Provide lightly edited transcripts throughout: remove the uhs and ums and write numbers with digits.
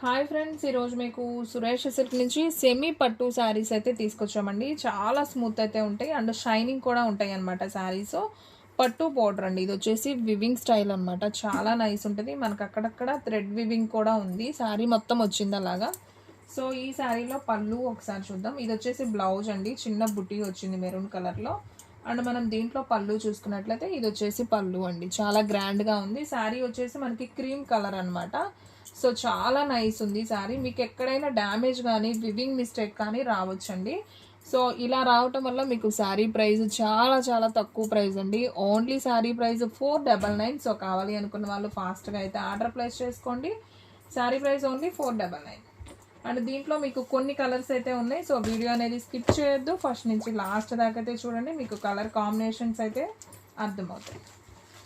Hi friends, ఈరోజు మీకు Suresh silk నుంచి సెమీ పట్టు శారీస్ అయితే తీసుకొచ్చామండి. చాలా స్మూత్ అయితే ఉంటాయి అండ్ షైనింగ్ కూడా ఉంటాయి అనమాట. శారీస్ పట్టు బోర్డర్ అండి. ఇది వచ్చేసి వివింగ్ స్టైల్ అనమాట. చాలా నైస్ ఉంటుంది. మనకు అక్కడక్కడ థ్రెడ్ వివింగ్ కూడా ఉంది. శారీ మొత్తం వచ్చింది అలాగా. సో ఈ శారీలో పళ్ళు ఒకసారి చూద్దాం. ఇది వచ్చేసి బ్లౌజ్ అండి. చిన్న బుట్టి వచ్చింది మెరూన్ కలర్లో. అండ్ మనం దీంట్లో పళ్ళు చూసుకున్నట్లయితే ఇది వచ్చేసి పళ్ళు అండి. చాలా గ్రాండ్గా ఉంది. శారీ వచ్చేసి మనకి క్రీమ్ కలర్ అనమాట. సో చాలా నైస్ ఉంది శారీ. మీకు ఎక్కడైనా డ్యామేజ్ కానీ వివింగ్ మిస్టేక్ కానీ రావచ్చండి. సో ఇలా రావటం వల్ల మీకు శారీ ప్రైస్ చాలా చాలా తక్కువ ప్రైస్ అండి. Only sari price 499. సో కావాలి అనుకున్న వాళ్ళు ఫాస్ట్గా అయితే ఆర్డర్ ప్లేస్ చేసుకోండి. Sari price only 499. అండ్ దీంట్లో మీకు కొన్ని కలర్స్ అయితే ఉన్నాయి. సో వీడియో అనేది స్కిప్ చేయొద్దు. ఫస్ట్ నుంచి లాస్ట్ దాకా అయితే చూడండి. మీకు కలర్ కాంబినేషన్స్ అయితే అర్థమవుతాయి.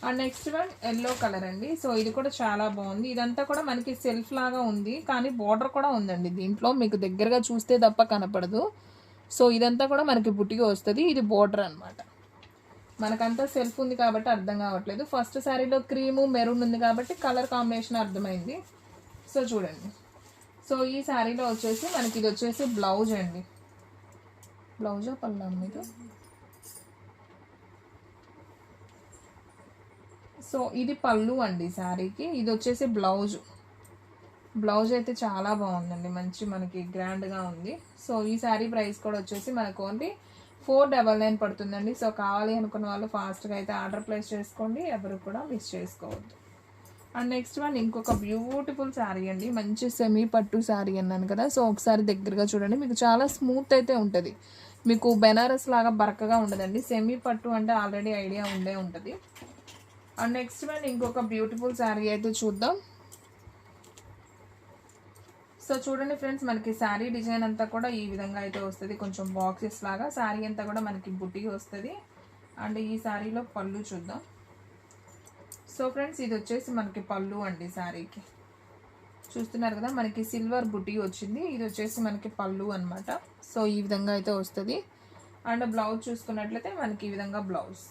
And next one yellow colour అండి. సో ఇది కూడా చాలా బాగుంది. ఇదంతా కూడా మనకి సెల్ఫ్ లాగా ఉంది, కానీ బార్డర్ కూడా ఉందండి దీంట్లో. మీకు దగ్గరగా చూస్తే తప్ప కనపడదు. సో ఇదంతా కూడా మనకి బుట్టిగా వస్తుంది. ఇది బార్డర్ అనమాట. మనకంతా సెల్ఫ్ ఉంది కాబట్టి అర్థం కావట్లేదు. ఫస్ట్ శారీలో క్రీము మెరూన్ ఉంది కాబట్టి కలర్ కాంబినేషన్ అర్థమైంది. సో చూడండి. సో ఈ శారీలో వచ్చేసి మనకి ఇది వచ్చేసి బ్లౌజ్ అండి. బ్లౌజా పళ్ళా మీకు? సో ఇది పళ్ళు అండి శారీకి. ఇది వచ్చేసి బ్లౌజ్. బ్లౌజ్ అయితే చాలా బాగుందండి. మంచి మనకి గ్రాండ్గా ఉంది. సో ఈ శారీ ప్రైస్ కూడా వచ్చేసి మనకు ఓన్లీ 499 పడుతుందండి. సో కావాలి అనుకున్న వాళ్ళు ఫాస్ట్గా అయితే ఆర్డర్ ప్లేస్ చేసుకోండి. ఎవరు కూడా మిస్ చేసుకోవద్దు. అండ్ నెక్స్ట్ వన్ ఇంకొక బ్యూటిఫుల్ శారీ అండి. మంచి సెమీ పట్టు శారీ అన్నాను కదా. సో ఒకసారి దగ్గరగా చూడండి. మీకు చాలా స్మూత్ అయితే ఉంటుంది. మీకు బెనారస్ లాగా బరకగా ఉండదండి. సెమీ పట్టు అంటే ఆల్రెడీ ఐడియా ఉండే ఉంటుంది. అండ్ నెక్స్ట్ వన్ ఇంకొక బ్యూటిఫుల్ శారీ అయితే చూద్దాం. సో చూడండి ఫ్రెండ్స్, మనకి శారీ డిజైన్ అంతా కూడా ఈ విధంగా అయితే వస్తుంది. కొంచెం బాక్సెస్ లాగా శారీ అంతా కూడా మనకి బుట్టి వస్తుంది. అండ్ ఈ శారీలో పళ్ళు చూద్దాం. సో ఫ్రెండ్స్, ఇది వచ్చేసి మనకి పళ్ళు అండి. శారీకి చూస్తున్నారు కదా, మనకి సిల్వర్ బుట్టి వచ్చింది. ఇది వచ్చేసి మనకి పళ్ళు అనమాట. సో ఈ విధంగా అయితే వస్తుంది. అండ్ బ్లౌజ్ చూసుకున్నట్లయితే మనకి ఈ విధంగా బ్లౌజ్.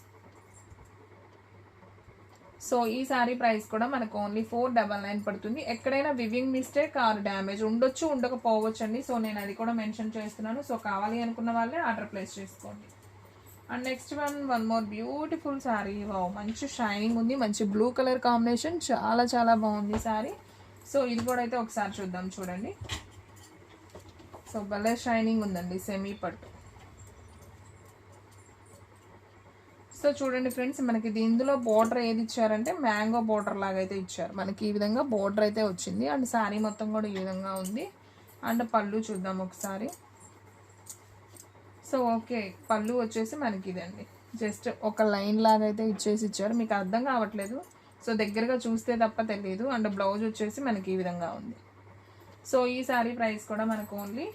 సో ఈ శారీ ప్రైస్ కూడా మనకు ఓన్లీ 499 పడుతుంది. ఎక్కడైనా వివింగ్ మిస్టేక్ ఆర్ డ్యామేజ్ ఉండొచ్చు, ఉండకపోవచ్చు అండి. సో నేను అది కూడా మెన్షన్ చేస్తున్నాను. సో కావాలి అనుకున్న వాళ్ళే ఆర్డర్ ప్లేస్ చేసుకోండి. And next one more beautiful sari. Wow, మంచి షైనింగ్ ఉంది. మంచి బ్లూ కలర్ కాంబినేషన్. చాలా చాలా బాగుంది శారీ. సో ఇది కూడా అయితే ఒకసారి చూద్దాం. చూడండి. సో భలే షైనింగ్ ఉందండి. సెమీ పట్టు. సో చూడండి ఫ్రెండ్స్, మనకి ఇందులో బోర్డర్ ఏది ఇచ్చారంటే మ్యాంగో బోర్డర్ లాగా అయితే ఇచ్చారు. మనకి ఈ విధంగా బోర్డర్ అయితే వచ్చింది. అండ్ శారీ మొత్తం కూడా ఈ విధంగా ఉంది. అండ్ పళ్ళు చూద్దాం ఒకసారి. సో ఓకే, పళ్ళు వచ్చేసి మనకి ఇదండి. జస్ట్ ఒక లైన్ లాగా అయితే ఇచ్చారు. మీకు అర్థం కావట్లేదు. సో దగ్గరగా చూస్తే తప్ప తెలియదు. అండ్ బ్లౌజ్ వచ్చేసి మనకి ఈ విధంగా ఉంది. సో ఈ శారీ ప్రైస్ కూడా మనకు ఓన్లీ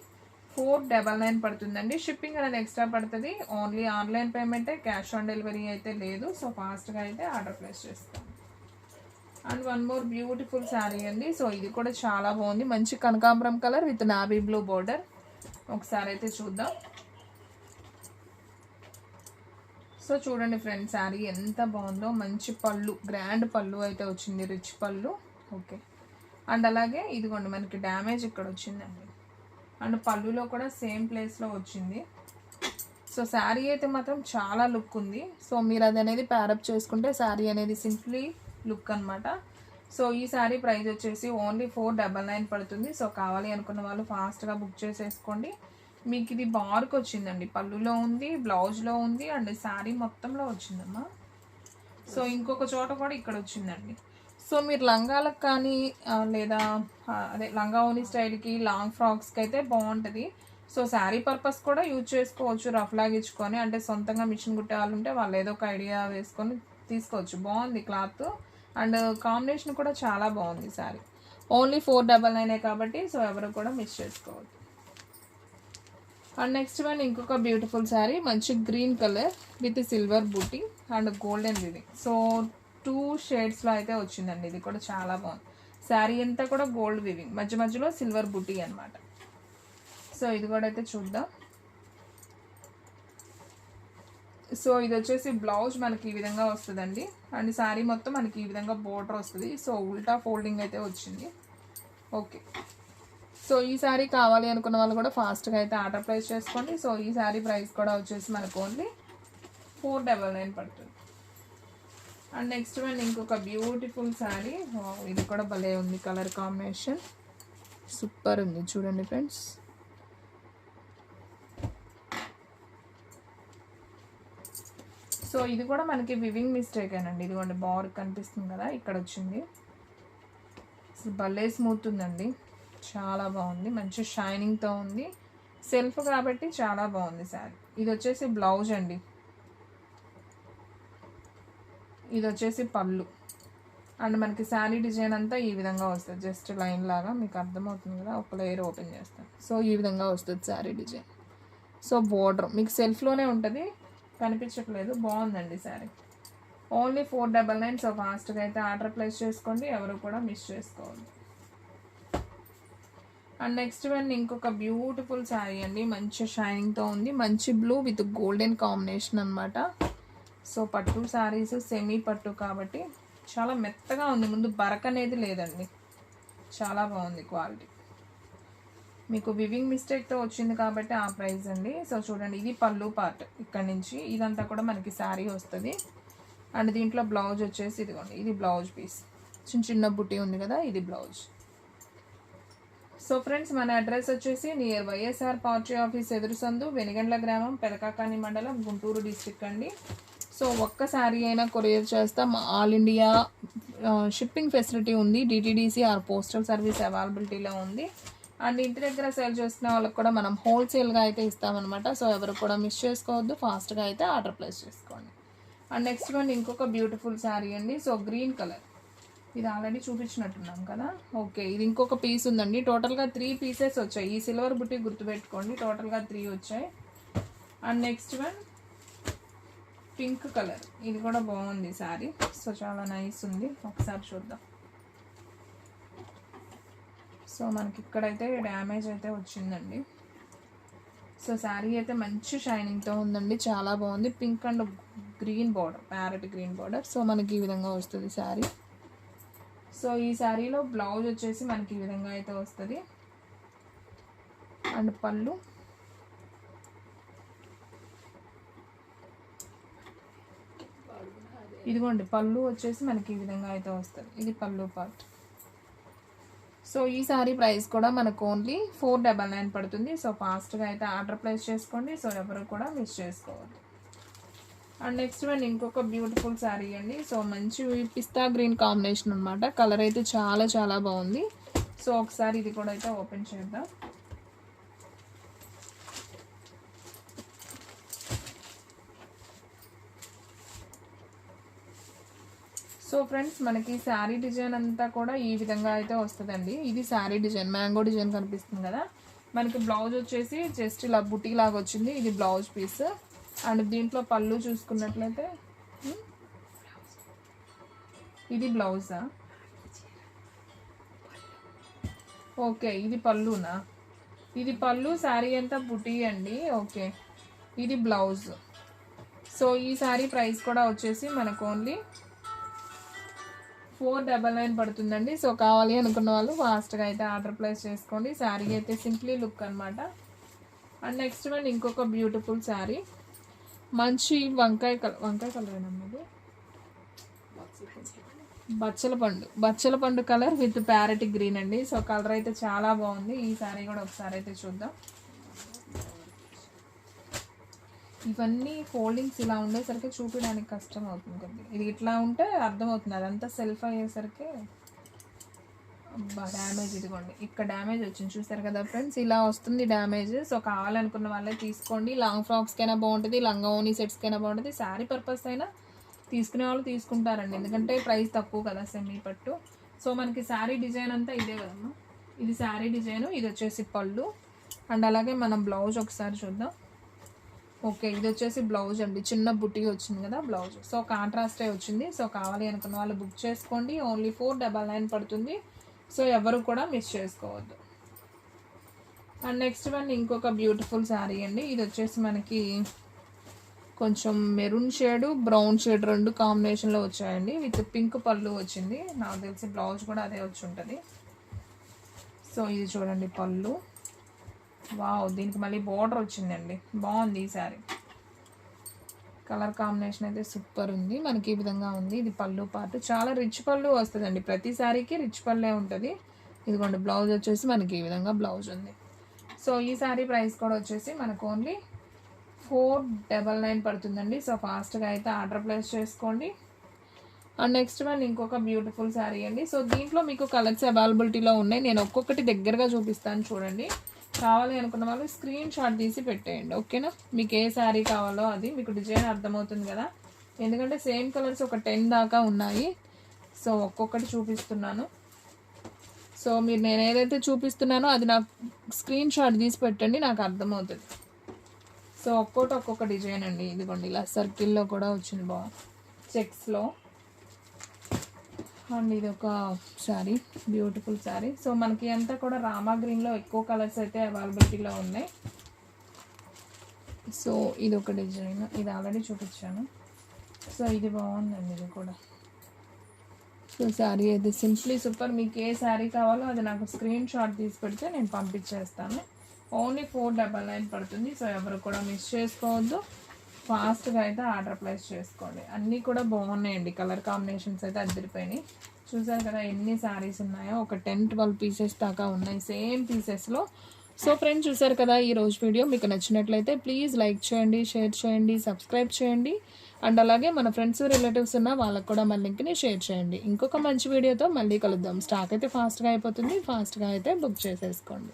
499 పడుతుందండి. షిప్పింగ్ అనేది ఎక్స్ట్రా పడుతుంది. ఓన్లీ ఆన్లైన్ పేమెంటే, క్యాష్ ఆన్ డెలివరీ అయితే లేదు. సో ఫాస్ట్గా అయితే ఆర్డర్ ప్లేస్ చేస్తాం. And one more beautiful sari అండి. సో ఇది కూడా చాలా బాగుంది. మంచి కనకాంబరం colour with navy blue border. ఒకసారి అయితే చూద్దాం. సో చూడండి ఫ్రెండ్స్, శారీ ఎంత బాగుందో. మంచి పళ్ళు, గ్రాండ్ పళ్ళు అయితే వచ్చింది. రిచ్ పళ్ళు. ఓకే. అండ్ అలాగే ఇదిగోండి, మనకి డ్యామేజ్ ఇక్కడ వచ్చిందండి. అండ్ పళ్ళులో కూడా సేమ్ ప్లేస్లో వచ్చింది. సో శారీ అయితే మాత్రం చాలా లుక్ ఉంది. సో మీరు అది అనేది ప్యారప్ చేసుకుంటే శారీ అనేది సింప్లీ లుక్ అనమాట. సో ఈ శారీ ప్రైస్ వచ్చేసి ఓన్లీ 499 పడుతుంది. సో కావాలి అనుకున్న వాళ్ళు ఫాస్ట్గా బుక్ చేసేసుకోండి. మీకు ఇది బార్క్ వచ్చిందండి. పళ్ళులో ఉంది, బ్లౌజ్లో ఉంది, అండ్ శారీ మొత్తంలో వచ్చిందమ్మా. సో ఇంకొక చోట కూడా ఇక్కడ వచ్చిందండి. సో మీరు లంగాలకు కానీ లేదా అదే లంగా ఓని స్టైల్కి, లాంగ్ ఫ్రాక్స్కి అయితే బాగుంటుంది. సో శారీ పర్పస్ కూడా యూజ్ చేసుకోవచ్చు. రఫ్ లాగించుకొని, అంటే సొంతంగా మిషన్ కుట్టే వాళ్ళు ఉంటే వాళ్ళు ఏదో ఒక ఐడియా వేసుకొని తీసుకోవచ్చు. బాగుంది క్లాత్. అండ్ కాంబినేషన్ కూడా చాలా బాగుంది శారీ. ఓన్లీ 499 కాబట్టి సో ఎవరు కూడా మిస్ చేసుకోవద్దు. అండ్ నెక్స్ట్ వన్ ఇంకొక బ్యూటిఫుల్ శారీ. మంచి గ్రీన్ కలర్ విత్ సిల్వర్ బూటీ అండ్ గోల్డెన్ వివింగ్. సో 2 షేడ్స్లో అయితే వచ్చిందండి. ఇది కూడా చాలా బాగుంది. శారీ అంతా కూడా గోల్డ్ వివింగ్, మధ్య మధ్యలో సిల్వర్ బుటీ అనమాట. సో ఇది కూడా అయితే చూద్దాం. సో ఇది వచ్చేసి బ్లౌజ్ మనకి ఈ విధంగా వస్తుందండి. అండ్ శారీ మొత్తం మనకి ఈ విధంగా బోర్డర్ వస్తుంది. సో ఉల్టా ఫోల్డింగ్ అయితే వచ్చింది. ఓకే. సో ఈ శారీ కావాలి అనుకున్న వాళ్ళు కూడా ఫాస్ట్గా అయితే ఆర్డర్ ప్లేస్ చేసుకోండి. సో ఈ శారీ ప్రైస్ కూడా వచ్చేసి మనకు ఓన్లీ 499 పడుతుంది. అండ్ నెక్స్ట్ వన్ ఇంకొక బ్యూటిఫుల్ శారీ. ఇది కూడా భలే ఉంది, కలర్ కాంబినేషన్ సూపర్ ఉంది చూడండి ఫ్రెండ్స్. సో ఇది కూడా మనకి వివింగ్ మిస్టేక్ అండి. ఇదిగోండి బార్ కనిపిస్తుంది కదా, ఇక్కడ వచ్చింది. అసలు భలే స్మూత్ ఉందండి, చాలా బాగుంది, మంచి షైనింగ్తో ఉంది. సెల్ఫ్ కాబట్టి చాలా బాగుంది శారీ. ఇది వచ్చేసి బ్లౌజ్ అండి, ఇది వచ్చేసి పళ్ళు. అండ్ మనకి శారీ డిజైన్ అంతా ఈ విధంగా వస్తుంది, జస్ట్ లైన్ లాగా మీకు అర్థమవుతుంది కదా. ఒక లేయర్ ఓపెన్ చేస్తాను. సో ఈ విధంగా వస్తుంది శారీ డిజైన్. సో బోర్డర్ మీకు సెల్ఫ్లోనే ఉంటుంది, కనిపించట్లేదు. బాగుందండి శారీ. ఓన్లీ 499. సో ఫాస్ట్గా అయితే ఆర్డర్ ప్లేస్ చేసుకోండి, ఎవరు కూడా మిస్ చేసుకోవద్దు. అండ్ నెక్స్ట్ వన్ ఇంకొక బ్యూటిఫుల్ శారీ అండి, మంచి షైనింగ్తో ఉంది, మంచి బ్లూ విత్ గోల్డెన్ కాంబినేషన్ అనమాట. సో పట్టు శారీస్ సెమీ పట్టు కాబట్టి చాలా మెత్తగా ఉంది, ముందు బరక అనేది లేదండి, చాలా బాగుంది క్వాలిటీ. మీకు వివింగ్ మిస్టేక్తో వచ్చింది కాబట్టి ఆ ప్రైస్ అండి. సో చూడండి, ఇది పళ్ళు పార్ట్, ఇక్కడ నుంచి ఇదంతా కూడా మనకి శారీ వస్తుంది. అండ్ దీంట్లో బ్లౌజ్ వచ్చేసి ఇదిగోండి, ఇది బ్లౌజ్ పీస్, చిన్న చిన్న బుట్టి ఉంది కదా, ఇది బ్లౌజ్. సో ఫ్రెండ్స్, మన అడ్రస్ వచ్చేసి నియర్ వైఎస్ఆర్ పార్టీ ఆఫీస్ ఎదురు సందు, వెనిగండ్ల గ్రామం, పెదకాకాని మండలం, గుంటూరు డిస్ట్రిక్ట్ అండి. సో ఒక్క శారీ అయినా కొరియర్ చేస్తాం. ఆల్ ఇండియా షిప్పింగ్ ఫెసిలిటీ ఉంది, డిటీడీసీ ఆర్ పోస్టల్ సర్వీస్ అవైలబిలిటీలో ఉంది. అండ్ ఇంటి దగ్గర సేల్ చేస్తున్న వాళ్ళకి కూడా మనం హోల్సేల్గా అయితే ఇస్తామన్నమాట. సో ఎవరు కూడా మిస్ చేసుకోవద్దు, ఫాస్ట్గా అయితే ఆర్డర్ ప్లేస్ చేసుకోండి. అండ్ నెక్స్ట్ వన్ ఇంకొక బ్యూటిఫుల్ శారీ అండి. సో గ్రీన్ కలర్, ఇది ఆల్రెడీ చూపించినట్టున్నాం కదా. ఓకే, ఇది ఇంకొక పీస్ ఉందండి. టోటల్గా 3 పీసెస్ వచ్చాయి. ఈ సిల్వర్ బుట్టి గుర్తుపెట్టుకోండి, టోటల్గా 3 వచ్చాయి. And next one pink colour, ఇది కూడా బాగుంది శారీ. సో చాలా నైస్ ఉంది, ఒకసారి చూద్దాం. సో మనకి ఇక్కడైతే డ్యామేజ్ అయితే వచ్చిందండి. సో శారీ అయితే మంచి షైనింగ్తో ఉందండి, చాలా బాగుంది. Pink and green border, parrot green border. So మనకి ఈ విధంగా వస్తుంది శారీ. సో ఈ శారీలో బ్లౌజ్ వచ్చేసి మనకి ఈ విధంగా అయితే వస్తుంది. అండ్ పళ్ళు, ఇదిగోండి పళ్ళు వచ్చేసి మనకి ఈ విధంగా అయితే వస్తుంది, ఇది పళ్ళు పార్ట్. సో ఈ శారీ ప్రైస్ కూడా మనకు ఓన్లీ 499 పడుతుంది. సో ఫాస్ట్గా అయితే ఆర్డర్ ప్లేస్ చేసుకోండి, సో ఎవరు కూడా మిస్ చేసుకోవద్దు. అండ్ నెక్స్ట్ వన్ ఇంకొక బ్యూటిఫుల్ శారీ అండి. సో మంచి పిస్తా గ్రీన్ కాంబినేషన్ అనమాట, కలర్ అయితే చాలా చాలా బాగుంది. సో ఒకసారి ఇది కూడా అయితే ఓపెన్ చేద్దాం. సో ఫ్రెండ్స్, మనకి శారీ డిజైన్ అంతా కూడా ఈ విధంగా అయితే వస్తుందండి. ఇది శారీ డిజైన్, మ్యాంగో డిజైన్ కనిపిస్తుంది కదా. మనకి బ్లౌజ్ వచ్చేసి జస్ట్ ఇలా బుటీ లాగా వచ్చింది, ఇది బ్లౌజ్ పీస్. అండ్ దీంట్లో పళ్ళు చూసుకున్నట్లయితే ఇది బ్లౌజా, ఓకే ఇది పళ్ళునా, ఇది పళ్ళు, శారీ అంతా బుటీ అండి. ఓకే, ఇది బ్లౌజ్. సో ఈ శారీ ప్రైస్ కూడా వచ్చేసి మనకు ఓన్లీ 499 పడుతుందండి. సో కావాలి అనుకున్న వాళ్ళు ఫాస్ట్గా అయితే ఆర్డర్ ప్లేస్ చేసుకోండి. శారీ అయితే సింప్లీ లుక్ అనమాట. అండ్ నెక్స్ట్ వన్ ఇంకొక బ్యూటిఫుల్ శారీ, మంచి వంకాయ కలర్ ఏనమ్మది, బచ్చల పండు కలర్ విత్ ప్యారెట్ గ్రీన్ అండి. సో కలర్ అయితే చాలా బాగుంది. ఈ శారీ కూడా ఒకసారి అయితే చూద్దాం. ఇవన్నీ ఫోల్డింగ్స్ ఇలా ఉండేసరికి చూపించడానికి కష్టం అవుతుంది కొద్దిగా. ఇది ఇట్లా ఉంటే అర్థమవుతుంది, అదంతా సెల్ఫ్ అయ్యేసరికి డ్యామేజ్. ఇదిగోండి ఇక్కడ డ్యామేజ్ వచ్చింది, చూసారు కదా ఫ్రెండ్స్, ఇలా వస్తుంది డ్యామేజ్. సో కావాలనుకున్న వాళ్ళే తీసుకోండి. లాంగ్ ఫ్రాక్స్కైనా బాగుంటుంది, లంగా ఓనీ సెట్స్కైనా బాగుంటుంది, శారీ పర్పస్ అయినా తీసుకునే వాళ్ళు తీసుకుంటారండి, ఎందుకంటే ప్రైస్ తక్కువ కదా సెమీ పట్టు. సో మనకి శారీ డిజైన్ అంతా ఇదే కదమ్మా, ఇది శారీ డిజైన్, ఇది వచ్చేసి పళ్ళు. అండ్ అలాగే మనం బ్లౌజ్ ఒకసారి చూద్దాం. ఓకే, ఇది వచ్చేసి బ్లౌజ్ అండి, చిన్న బుట్టి వచ్చింది కదా బ్లౌజ్. సో కాంట్రాస్టే వచ్చింది. సో కావాలి అనుకున్న వాళ్ళు బుక్ చేసుకోండి, ఓన్లీ 499 పడుతుంది. సో ఎవరు కూడా మిస్ చేసుకోవద్దు. అండ్ నెక్స్ట్ వన్ ఇంకొక బ్యూటిఫుల్ శారీ అండి. ఇది వచ్చేసి మనకి కొంచెం మెరూన్ షేడ్, బ్రౌన్ షేడ్ రెండు కాంబినేషన్లో వచ్చాయండి, విత్ పింక్ పళ్ళు వచ్చింది. నాకు తెలిసి బ్లౌజ్ కూడా అదే వచ్చి ఉంటుంది. సో ఇది చూడండి పళ్ళు. వావ్, దీనికి మళ్ళీ బోర్డర్ వచ్చిందండి, బాగుంది ఈ శారీ. కలర్ కాంబినేషన్ అయితే సూపర్ ఉంది. మనకి ఈ విధంగా ఉంది. ఇది పళ్ళు పార్ట్, చాలా రిచ్ పళ్ళు వస్తుందండి. ప్రతి శారీకి రిచ్ పళ్ళే ఉంటుంది. ఇదిగోండి బ్లౌజ్ వచ్చేసి మనకి ఈ విధంగా బ్లౌజ్ ఉంది. సో ఈ శారీ ప్రైస్ కూడా వచ్చేసి మనకు ఓన్లీ 499 పడుతుందండి. సో ఫాస్ట్గా అయితే ఆర్డర్ ప్లేస్ చేసుకోండి. అండ్ నెక్స్ట్ వన్ ఇంకొక బ్యూటిఫుల్ శారీ అండి. సో దీంట్లో మీకు కలర్స్ అవైలబిలిటీలో ఉన్నాయి. నేను ఒక్కొక్కటి దగ్గరగా చూపిస్తాను చూడండి. కావాలి అనుకున్న వాళ్ళు స్క్రీన్ షాట్ తీసి పెట్టేయండి, ఓకేనా. మీకు ఏ శారీ కావాలో అది మీకు డిజైన్ అర్థమవుతుంది కదా, ఎందుకంటే సేమ్ కలర్స్ ఒక 10 దాకా ఉన్నాయి. సో ఒక్కొక్కటి చూపిస్తున్నాను. సో మీరు నేను ఏదైతే చూపిస్తున్నానో అది నాకు స్క్రీన్ షాట్ తీసి పెట్టండి, నాకు అర్థమవుతుంది. సో ఒక్కొక్క డిజైన్ అండి. ఇదిగోండి ఇలా సర్కిల్లో కూడా వచ్చింది, బాగుంది చెక్స్లో. అండ్ ఇది ఒక శారీ, బ్యూటిఫుల్ శారీ. సో మనకి అంతా కూడా రామా గ్రీన్లో ఎక్కువ కలర్స్ అయితే అవైలబిలిటీలో ఉన్నాయి. సో ఇది ఒక డిజైన్, ఇది ఆల్రెడీ చూపించాను. సో ఇది బాగుందండి, ఇది కూడా. సో శారీ అయితే సింప్లీ సూపర్. మీకు ఏ శారీ కావాలో అది నాకు స్క్రీన్ షాట్ తీసి పెడితే నేను పంపించేస్తాను. ఓన్లీ 499 పడుతుంది. సో ఎవరు కూడా మిస్ చేసుకోవద్దు, ఫాస్ట్గా అయితే ఆర్డర్ ప్లేస్ చేసుకోండి. అన్నీ కూడా బాగున్నాయండి, కలర్ కాంబినేషన్స్ అయితే అదిరిపోయినాయి. చూసారు కదా ఎన్ని శారీస్ ఉన్నాయో, ఒక 10-12 పీసెస్ దాకా ఉన్నాయి సేమ్ పీసెస్లో. సో ఫ్రెండ్స్ చూసారు కదా ఈ రోజు వీడియో. మీకు నచ్చినట్లయితే ప్లీజ్ లైక్ చేయండి, షేర్ చేయండి, సబ్స్క్రైబ్ చేయండి. అండ్ అలాగే మన ఫ్రెండ్స్ రిలేటివ్స్ ఉన్న వాళ్ళకు కూడా మన లింక్ని షేర్ చేయండి. ఇంకొక మంచి వీడియోతో మళ్ళీ కలుద్దాం. స్టాక్ అయితే ఫాస్ట్గా అయిపోతుంది, ఫాస్ట్గా అయితే బుక్ చేసేసుకోండి.